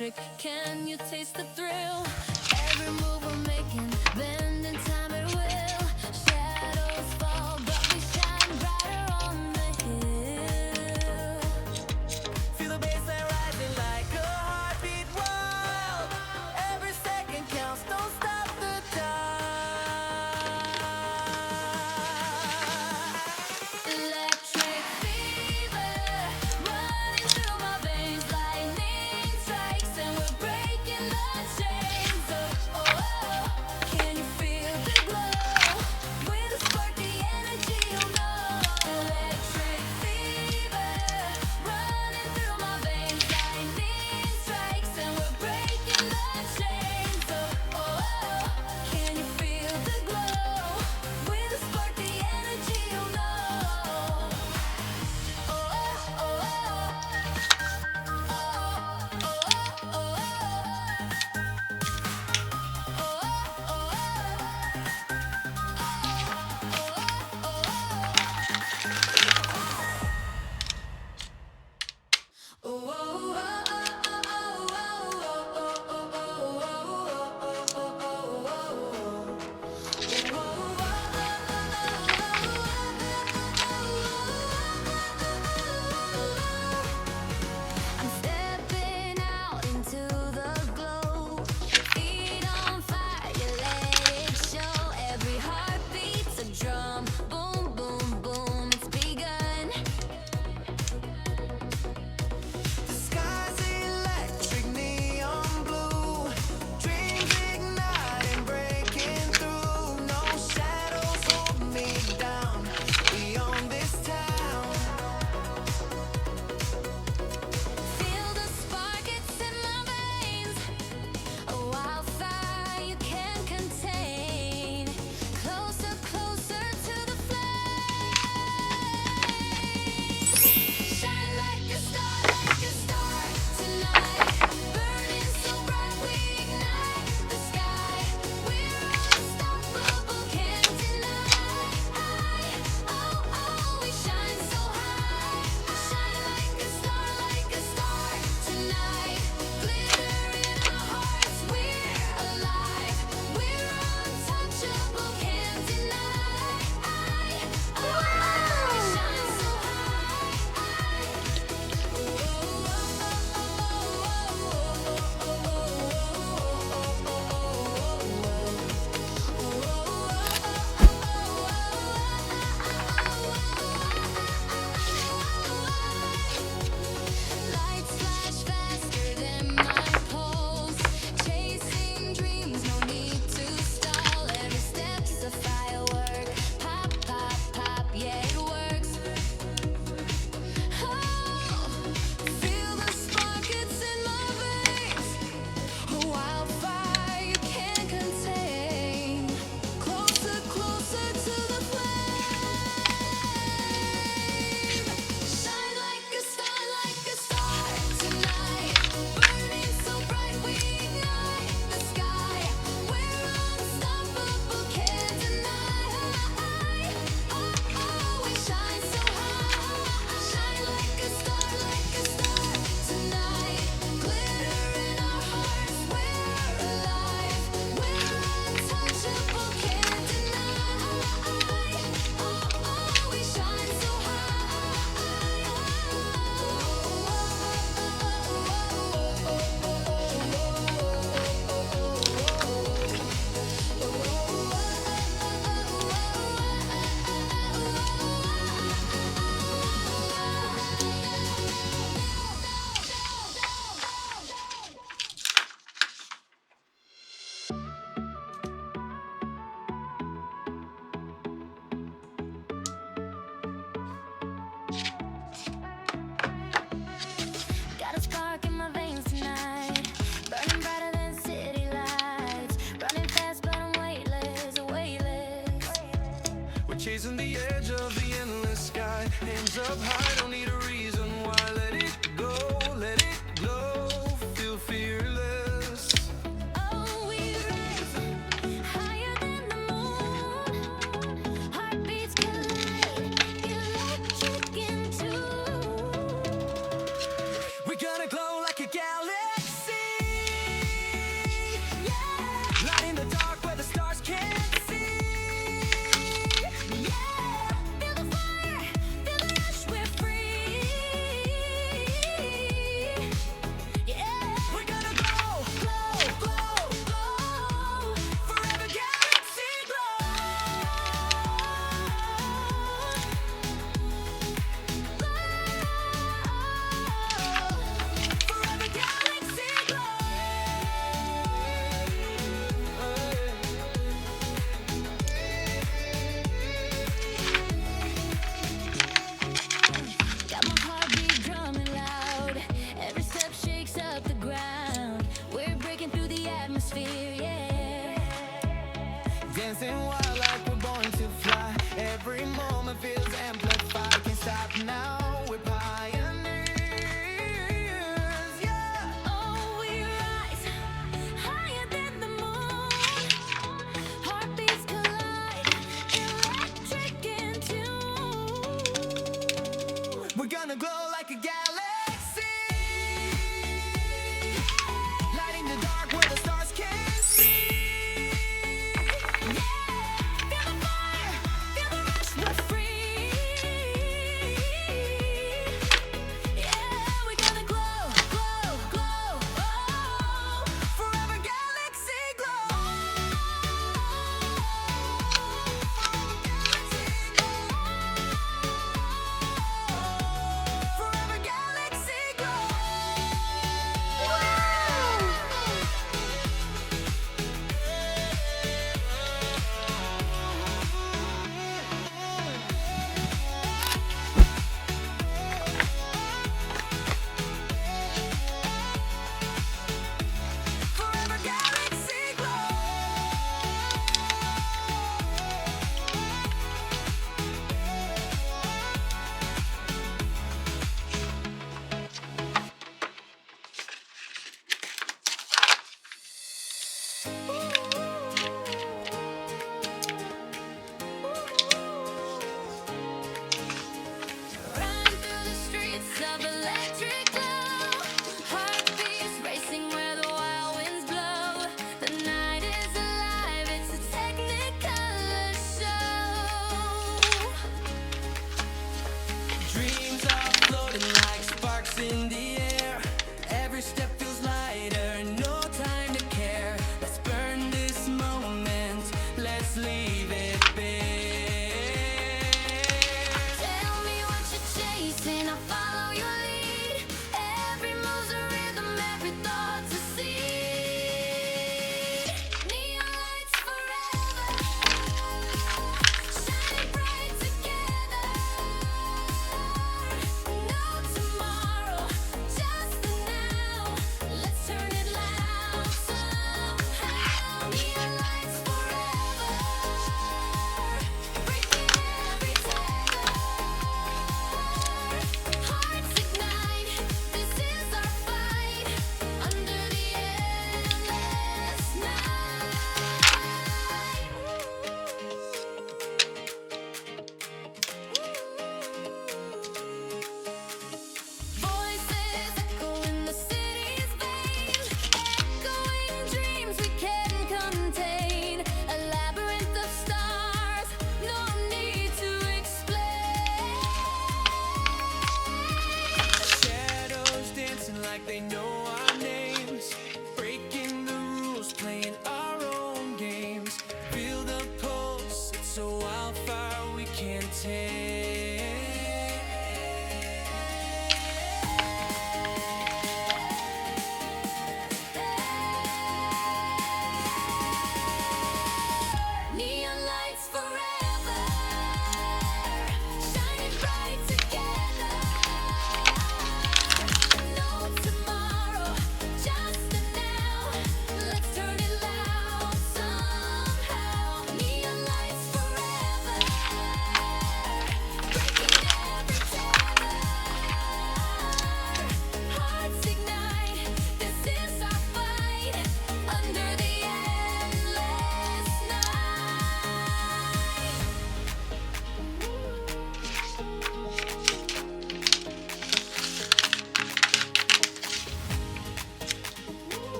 electric. Can you taste the thrill? Every move we're making, bending time at will. Shadows fall, but we shine brighter on the hill. Feel the baseline rising like a heartbeat wild. Every second counts, don't stop the time. Electric fever running through my veins, lightning strikes and we're breaking the chains. Oh, oh, oh. Can you feel the glow? With a spark, the energy, you know. Electric fever running through my veins, lightning strikes and we're breaking the chains. Oh, oh, oh. Can you feel the glow? With a spark, the energy, you know. Oh, oh, oh, I'm stepping out into the glow. Feet on fire, you let it show. Every heartbeat's a drum. Boom, boom, boom, it's begun. The sky's electric, neon blue. Dreams igniting, breaking through. No shadows hold me down. Beyond this town. Feel the spark, it's in my veins. A wildfire you can't contain. Closer, closer to the flame. Shine like a star tonight. Burning so bright we ignite the sky. We're unstoppable, can't deny. Oh, oh, we shine so high. Shine like a star tonight. Glitter in our hearts, we're alive. We're untouchable, can't deny. Oh, we shine so Lights flash faster than my pulse. Chasing dreams, no need to stall. Every step's a firework. Pop, pop, pop, yeah, it works. Oh, feel the spark, it's in my veins. A wildfire you can't contain. Closer, closer to the flame. Shine like a star tonight. Burning so bright we ignite the sky. We're unstoppable, can't deny. Oh, oh, we shine so high. Shine like a star tonight. Glitter in our hearts, we're alive. We're untouchable, can't deny. Oh, oh, we shine so Got a spark in my veins tonight, burning brighter than city lights. Running fast, but I'm weightless, weightless. We're chasing the edge of the endless sky. Hands up high, don't need a reason why. Let it go, feel fearless. Oh, we rise higher than the moon. Heartbeats collide, electric into. We're gonna glow like a galaxy.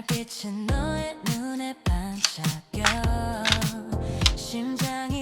달빛은 너의 눈에 반짝여 심장이